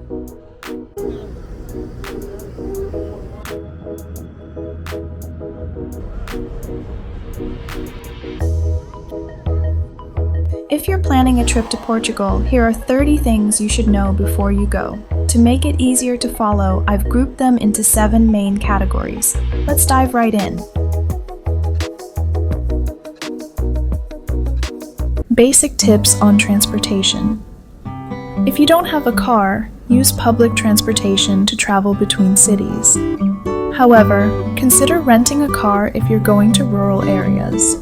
If you're planning a trip to Portugal, here are 30 things you should know before you go. To make it easier to follow, I've grouped them into 7 main categories. Let's dive right in. Basic tips on transportation. If you don't have a car, use public transportation to travel between cities. However, consider renting a car if you're going to rural areas,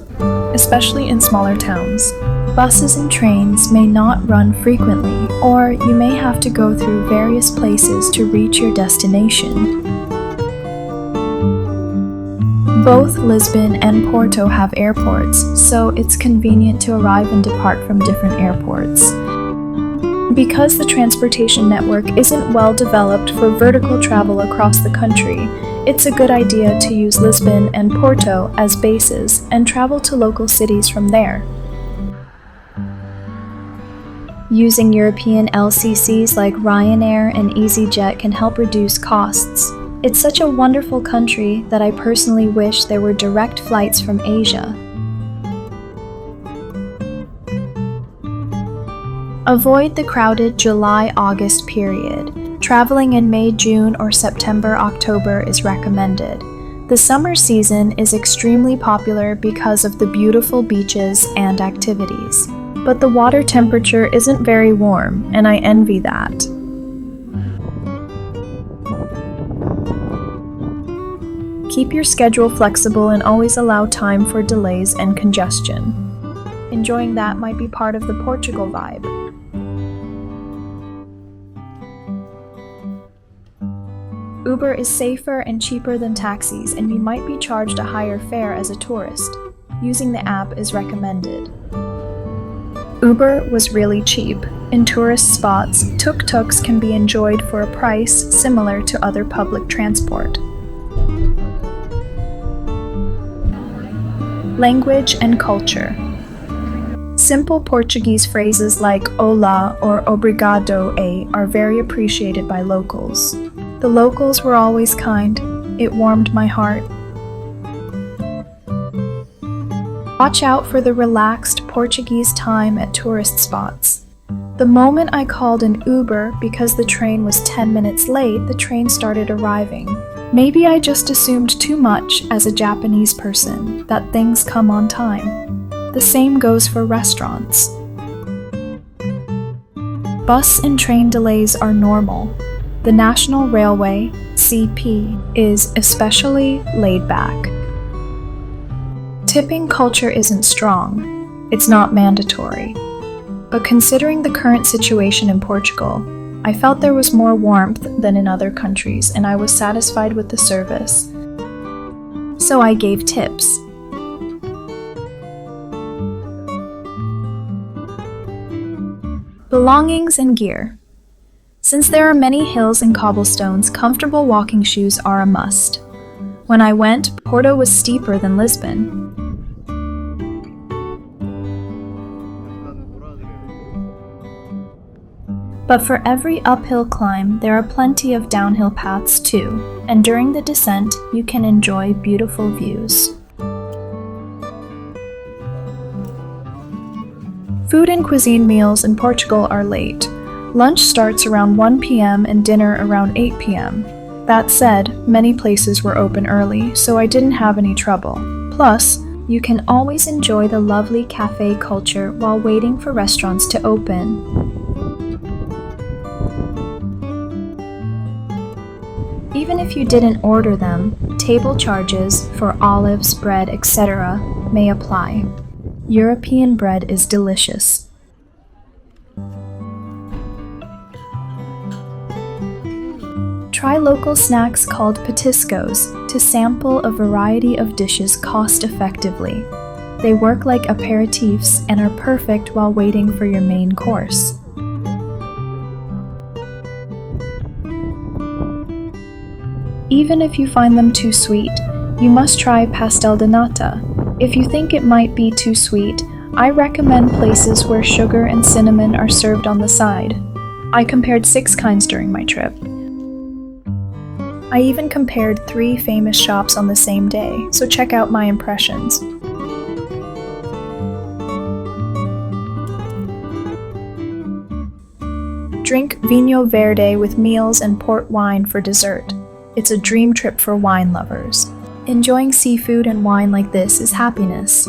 especially in smaller towns. Buses and trains may not run frequently, or you may have to go through various places to reach your destination. Both Lisbon and Porto have airports, so it's convenient to arrive and depart from different airports. Because the transportation network isn't well developed for vertical travel across the country, it's a good idea to use Lisbon and Porto as bases and travel to local cities from there. Using European LCCs like Ryanair and EasyJet can help reduce costs. It's such a wonderful country that I personally wish there were direct flights from Asia. Avoid the crowded July-August period. Traveling in May, June, or September-October is recommended. The summer season is extremely popular because of the beautiful beaches and activities. But the water temperature isn't very warm, and I envy that. Keep your schedule flexible and always allow time for delays and congestion. Enjoying that might be part of the Portugal vibe. Uber is safer and cheaper than taxis, and you might be charged a higher fare as a tourist. Using the app is recommended. Uber was really cheap. In tourist spots, tuk-tuks can be enjoyed for a price similar to other public transport. Language and culture. Simple Portuguese phrases like "Olá" or "Obrigado" are very appreciated by locals. The locals were always kind. It warmed my heart. Watch out for the relaxed Portuguese time at tourist spots. The moment I called an Uber because the train was 10 minutes late, the train started arriving. Maybe I just assumed too much as a Japanese person, that things come on time. The same goes for restaurants. Bus and train delays are normal. The National Railway, CP, is especially laid back. Tipping culture isn't strong. It's not mandatory. But considering the current situation in Portugal, I felt there was more warmth than in other countries, and I was satisfied with the service. So I gave tips. Belongings and gear. Since there are many hills and cobblestones, comfortable walking shoes are a must. When I went, Porto was steeper than Lisbon. But for every uphill climb, there are plenty of downhill paths too, and during the descent, you can enjoy beautiful views. Food and cuisine meals in Portugal are late. Lunch starts around 1 p.m. and dinner around 8 p.m. That said, many places were open early, so I didn't have any trouble. Plus, you can always enjoy the lovely cafe culture while waiting for restaurants to open. Even if you didn't order them, table charges for olives, bread, etc. may apply. European bread is delicious. Try local snacks called petiscos to sample a variety of dishes cost-effectively. They work like aperitifs and are perfect while waiting for your main course. Even if you find them too sweet, you must try Pastéis de Nata. If you think it might be too sweet, I recommend places where sugar and cinnamon are served on the side. I compared 6 kinds during my trip. I even compared 3 famous shops on the same day, so check out my impressions. Drink Vinho Verde with meals and port wine for dessert. It's a dream trip for wine lovers. Enjoying seafood and wine like this is happiness.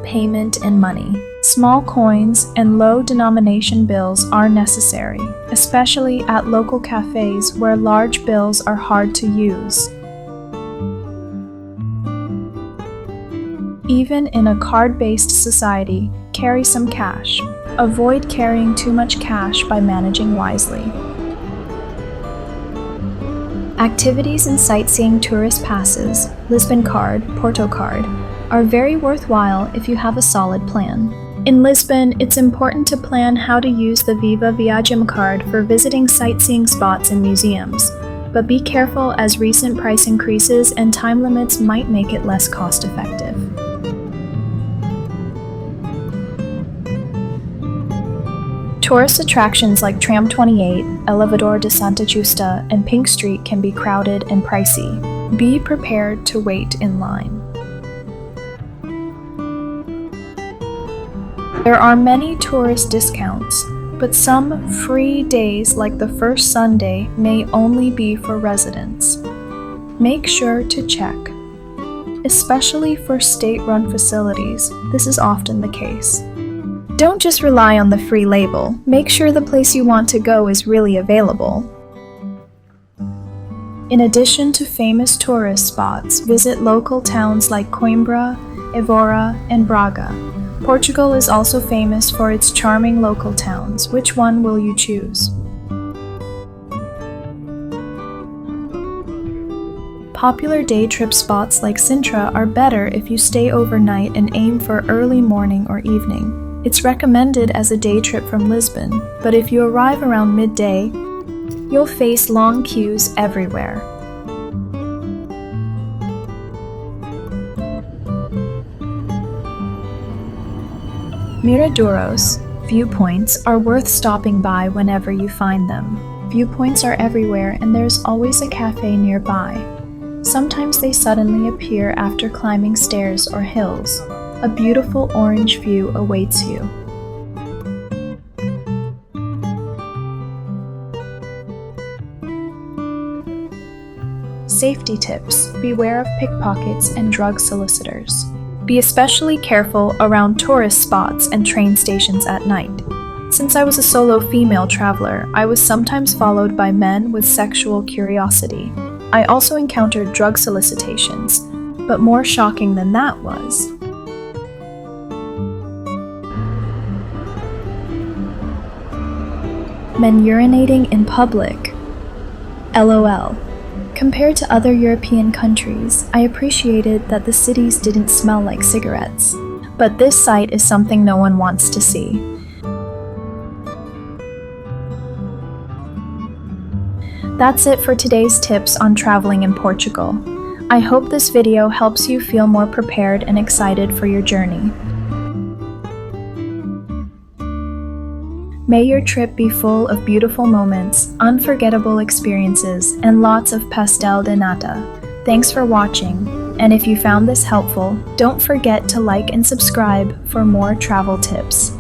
Payment and money. Small coins and low denomination bills are necessary, especially at local cafes where large bills are hard to use. Even in a card-based society, carry some cash. Avoid carrying too much cash by managing wisely. Activities and sightseeing tourist passes, Lisbon card, Porto card, are very worthwhile if you have a solid plan. In Lisbon, it's important to plan how to use the Viva Viagem card for visiting sightseeing spots and museums, but be careful as recent price increases and time limits might make it less cost-effective. Tourist attractions like Tram 28, Elevador de Santa Justa, and Pink Street can be crowded and pricey. Be prepared to wait in line. There are many tourist discounts, but some free days like the first Sunday may only be for residents. Make sure to check. Especially for state-run facilities, this is often the case. Don't just rely on the free label. Make sure the place you want to go is really available. In addition to famous tourist spots, visit local towns like Coimbra, Évora, and Braga. Portugal is also famous for its charming local towns. Which one will you choose? Popular day trip spots like Sintra are better if you stay overnight and aim for early morning or evening. It's recommended as a day trip from Lisbon, but if you arrive around midday, you'll face long queues everywhere. Miradouros, viewpoints, are worth stopping by whenever you find them. Viewpoints are everywhere and there's always a cafe nearby. Sometimes they suddenly appear after climbing stairs or hills. A beautiful orange view awaits you. Safety tips: beware of pickpockets and drug solicitors. Be especially careful around tourist spots and train stations at night. Since I was a solo female traveler, I was sometimes followed by men with sexual curiosity. I also encountered drug solicitations, but more shocking than that was men urinating in public. LOL. Compared to other European countries, I appreciated that the cities didn't smell like cigarettes. But this sight is something no one wants to see. That's it for today's tips on traveling in Portugal. I hope this video helps you feel more prepared and excited for your journey. May your trip be full of beautiful moments, unforgettable experiences, and lots of Pastéis de Nata. Thanks for watching, and if you found this helpful, don't forget to like and subscribe for more travel tips.